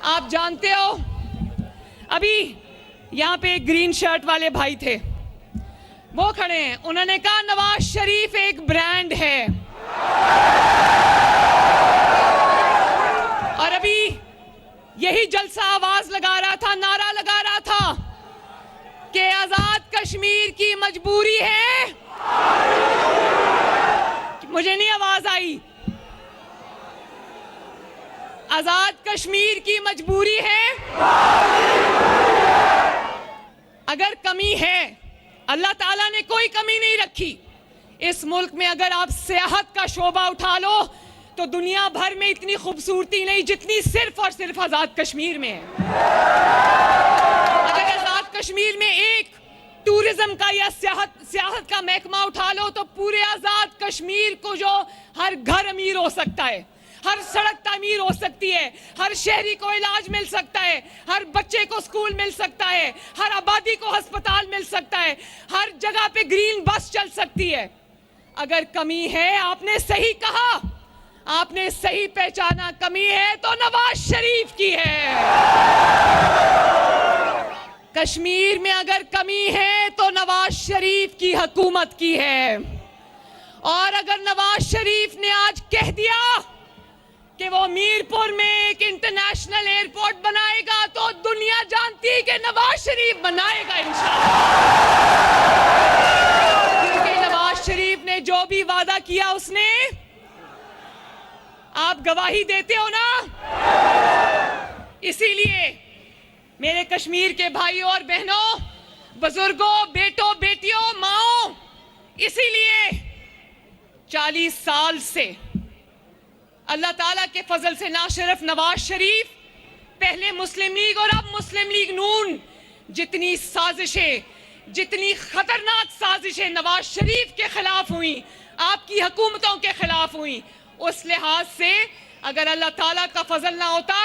آپ جانتے ہو ابھی یہاں پہ ایک گرین شرٹ والے بھائی تھے, وہ کھڑے ہیں, انہوں نے کہا نواز شریف ایک برانڈ ہے. اور ابھی یہی جلسہ آواز لگا رہا تھا, نعرہ لگا رہا تھا کہ آزاد کشمیر کی مجبوری ہے. مجھے نہیں آواز آئی. آزاد کشمیر کی مجبوری ہے. اگر کمی ہے, اللہ تعالیٰ نے کوئی کمی نہیں رکھی اس ملک میں. اگر آپ سیاحت کا شعبہ اٹھا لو تو دنیا بھر میں اتنی خوبصورتی نہیں جتنی صرف اور صرف آزاد کشمیر میں ہے. اگر آزاد کشمیر میں ایک ٹورزم کا یا سیاحت کا محکمہ اٹھا لو تو پورے آزاد کشمیر کو جو ہر گھر امیر ہو سکتا ہے, ہر سڑک تعمیر ہو سکتی ہے, ہر شہری کو علاج مل سکتا ہے, ہر بچے کو سکول مل سکتا ہے, ہر آبادی کو ہسپتال مل سکتا ہے, ہر جگہ پہ گرین بس چل سکتی ہے. اگر کمی ہے, آپ نے صحیح کہا, آپ نے صحیح پہچانا, کمی ہے تو نواز شریف کی ہے. کشمیر میں اگر کمی ہے تو نواز شریف کی حکومت کی ہے. اور اگر نواز شریف نے آج کہہ دیا کہ وہ میرپور میں ایک انٹرنیشنل ایئرپورٹ بنائے گا تو دنیا جانتی ہے کہ نواز شریف بنائے گا انشاءاللہ. کیونکہ نواز شریف نے جو بھی وعدہ کیا اس نے, آپ گواہی دیتے ہو نا. اسی لیے میرے کشمیر کے بھائیوں اور بہنوں, بزرگوں, بیٹوں, بیٹیوں, ماؤں, اسی لیے 40 سال سے اللہ تعالیٰ کے فضل سے نہ صرف نواز شریف, پہلے مسلم لیگ اور اب مسلم لیگ نون, جتنی سازشیں, جتنی خطرناک سازشیں نواز شریف کے خلاف ہوئیں, آپ کی حکومتوں کے خلاف ہوئیں, اس لحاظ سے اگر اللہ تعالیٰ کا فضل نہ ہوتا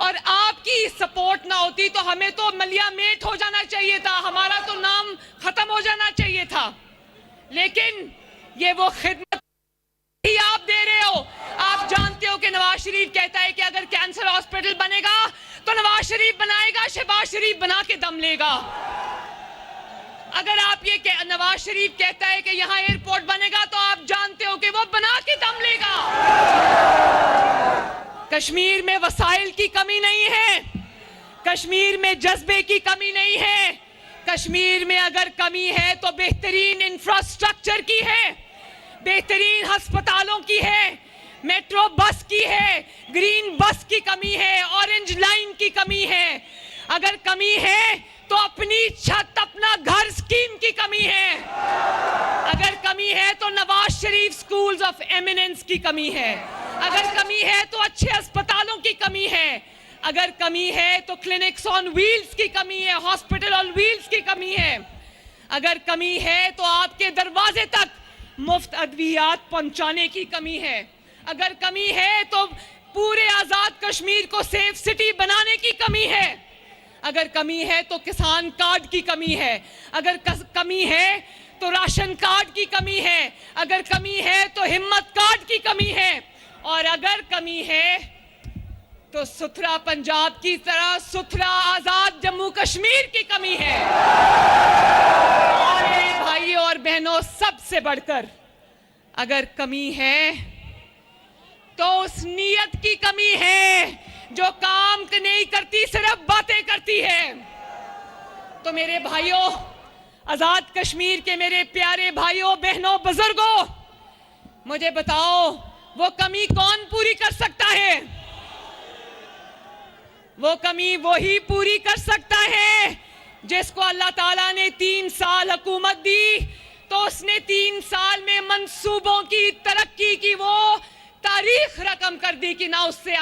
اور آپ کی سپورٹ نہ ہوتی تو ہمیں تو ملیا میٹ ہو جانا چاہیے تھا, ہمارا تو نام ختم ہو جانا چاہیے تھا. لیکن یہ وہ خدمت ہی آپ دے رہے ہو. آپ جانتے ہو کہ نواز شریف کہتا ہے کہ اگر کینسر ہاسپٹل بنے گا تو نواز شریف بنائے گا, شہباز شریف بنا کے دم لے گا. اگر آپ یہ کہ نواز شریف کہتا ہے کہ یہاں ایئرپورٹ بنے گا تو آپ جانتے ہو کہ وہ بنا کے دم لے گا. کشمیر میں وسائل کی کمی نہیں ہے, کشمیر میں جذبے کی کمی نہیں ہے. کشمیر میں اگر کمی ہے تو بہترین انفراسٹرکچر کی ہے, بہترین ہسپتالوں کی ہے, میٹرو بس کی ہے, گرین بس کی کمی ہے, اورنج لائن کی کمی ہے. اگر کمی ہے تو اپنی چھت, اپنا گھر اسکیم کی کمی ہے. اگر کمی ہے تو Nawaz Sharif schools of eminence کی کمی ہے. اگر کمی ہے تو اچھے اسپتالوں کی کمی ہے. اگر کمی ہے تو کلینکس آن ویلز کی کمی ہے, ہاسپٹل آن ویلز کی کمی ہے. اگر کمی ہے تو آپ کے دروازے تک مفت ادویات پہنچانے کی کمی ہے. اگر کمی ہے تو پورے آزاد کشمیر کو سیف سٹی بنانے کی کمی ہے. اگر کمی ہے تو کسان کارڈ کی کمی ہے. اگر کمی ہے تو راشن کارڈ کی کمی ہے. اگر کمی ہے تو ہمت کارڈ کی کمی ہے. اور اگر کمی ہے تو ستھرا پنجاب کی طرح ستھرا آزاد جموں کشمیر کی کمی ہے. اور بھائیوں اور بہنوں, سب سے بڑھ کر اگر کمی ہے تو اس نیت کی کمی ہے جو کام نہیں کرتی, صرف باتیں کرتی ہے. تو میرے بھائیوں, آزاد کشمیر کے میرے پیارے بھائیوں, بہنوں, بزرگوں, مجھے بتاؤ وہ کمی کون پوری کر سکتا ہے؟ وہ کمی وہی پوری کر سکتا ہے جس کو اللہ تعالیٰ نے 3 سال حکومت دی تو اس نے 3 سال میں منصوبوں کی ترقی کی وہ تاریخ رقم کر دی کہ نہ اس سے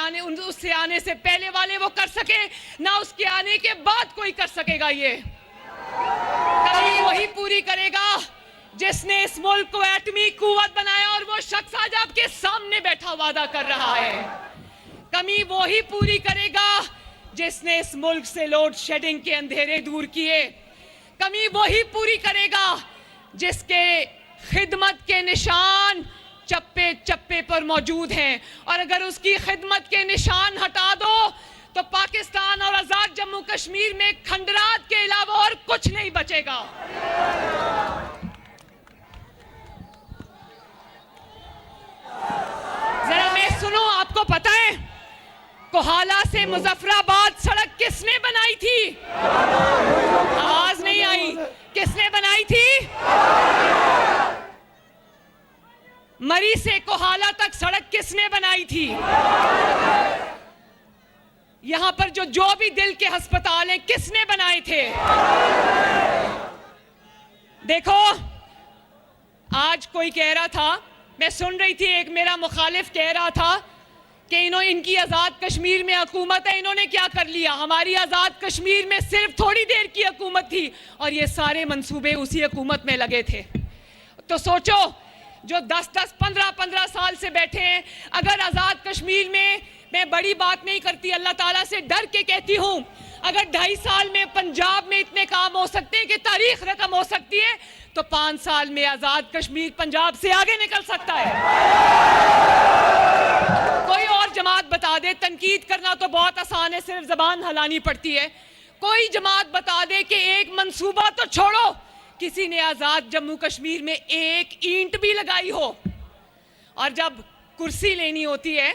آنے سے پہلے والے وہ کر سکے, نہ اس کے آنے کے بعد کوئی کر سکے گا. یہ کمی وہی پوری کرے گا جس نے اس ملک کو ایٹمی قوت بنایا اور وہ شخص آج آپ کے سامنے بیٹھا وعدہ کر رہا ہے. کمی وہی پوری کرے گا جس نے اس ملک سے لوڈ شیڈنگ کے اندھیرے دور کیے. کمی وہی پوری کرے گا جس کے خدمت کے نشان چپے چپے پر موجود ہیں. اور اگر اس کی خدمت کے نشان ہٹا دو تو پاکستان ہوں کشمیر میں کھنڈرات کے علاوہ اور کچھ نہیں بچے گا. ذرا میں سنوں, آپ کو پتہ ہے کوہالہ سے مظفر آباد سڑک کس نے بنائی تھی؟ آواز نہیں آئی. کس نے بنائی تھی؟ مری سے کوہالہ تک سڑک کس نے بنائی تھی؟ یہاں پر جو بھی دل کے ہسپتال ہیں کس نے بنائے تھے؟ دیکھو, آج کوئی کہہ رہا تھا, میں سن رہی تھی, ایک میرا مخالف کہہ رہا تھا کہ ان کی آزاد کشمیر میں حکومت ہے, انہوں نے کیا کر لیا؟ ہماری آزاد کشمیر میں صرف تھوڑی دیر کی حکومت تھی اور یہ سارے منصوبے اسی حکومت میں لگے تھے. تو سوچو, جو 10 15 سال سے بیٹھے ہیں, اگر آزاد کشمیر میں بڑی بات نہیں کرتی, اللہ تعالیٰ سے ڈر کے کہتی ہوں, اگر 2.5 سال میں پنجاب میں اتنے کام ہو سکتے ہیں کہ تاریخ رقم ہو سکتی ہے, تو 5 سال میں آزاد کشمیر پنجاب سے آگے نکل سکتا ہے. کوئی اور جماعت بتا دے, تنقید کرنا تو بہت آسان ہے, صرف زبان ہلانی پڑتی ہے. کوئی جماعت بتا دے کہ ایک منصوبہ تو چھوڑو, کسی نے آزاد جموں کشمیر میں ایک اینٹ بھی لگائی ہو. اور جب کرسی لینی ہوتی ہے,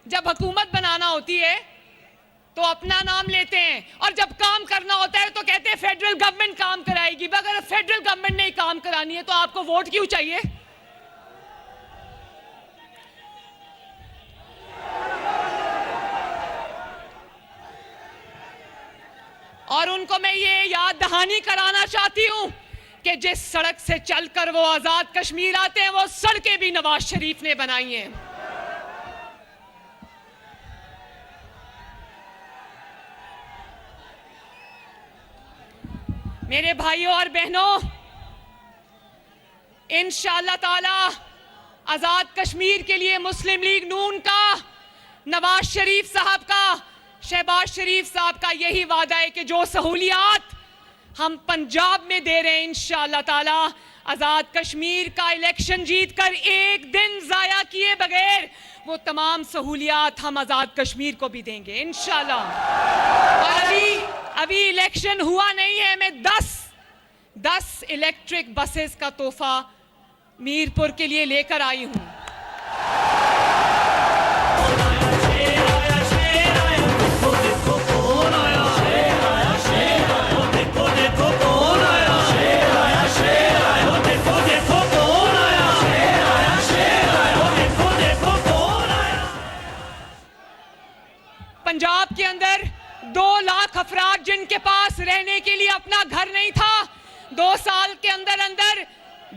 جب حکومت بنانا ہوتی ہے تو اپنا نام لیتے ہیں, اور جب کام کرنا ہوتا ہے تو کہتے ہیں فیڈرل گورنمنٹ کام کرائے گی. اگر فیڈرل گورنمنٹ نے کام کرانی ہے تو آپ کو ووٹ کیوں چاہیے؟ اور ان کو میں یہ یاد دہانی کرانا چاہتی ہوں کہ جس سڑک سے چل کر وہ آزاد کشمیر آتے ہیں, وہ سڑکیں بھی نواز شریف نے بنائی ہیں. میرے بھائیوں اور بہنوں, انشاءاللہ تعالی آزاد کشمیر کے لیے مسلم لیگ نون کا, نواز شریف صاحب کا, شہباز شریف صاحب کا یہی وعدہ ہے کہ جو سہولیات ہم پنجاب میں دے رہے ہیں, انشاءاللہ تعالی آزاد کشمیر کا الیکشن جیت کر ایک دن ضائع کیے بغیر وہ تمام سہولیات ہم آزاد کشمیر کو بھی دیں گے انشاءاللہ. اور ابھی الیکشن ہوا نہیں ہے, میں 10 الیکٹرک بسز کا تحفہ میرپور کے لیے لے کر آئی ہوں. پنجاب کے اندر 2 لاکھ افراد جن کے پاس رہنے کے لیے اپنا گھر نہیں تھا, 2 سال کے اندر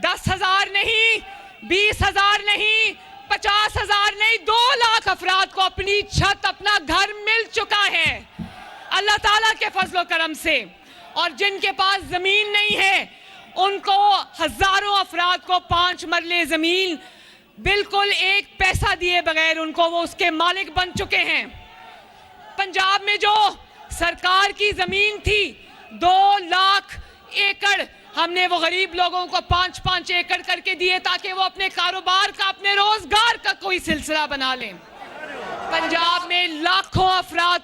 10,000 نہیں, 20,000 نہیں, 50,000 نہیں, 2 لاکھ افراد کو اپنی چھت, اپنا گھر مل چکا ہے اللہ تعالیٰ کے فضل و کرم سے. اور جن کے پاس زمین نہیں ہے ان کو ہزاروں افراد کو 5 مرلے زمین بالکل 1 پیسہ دیے بغیر ان کو وہ اس کے مالک بن چکے ہیں. پنجاب میں جو سرکار کی زمین تھی 2 لاکھ ایکڑ, ہم نے وہ غریب لوگوں کو 5 ایکڑ کر کے دیے تاکہ وہ اپنے کاروبار کا, اپنے روزگار کا کوئی سلسلہ بنا لیں. پنجاب میں لاکھوں افراد کو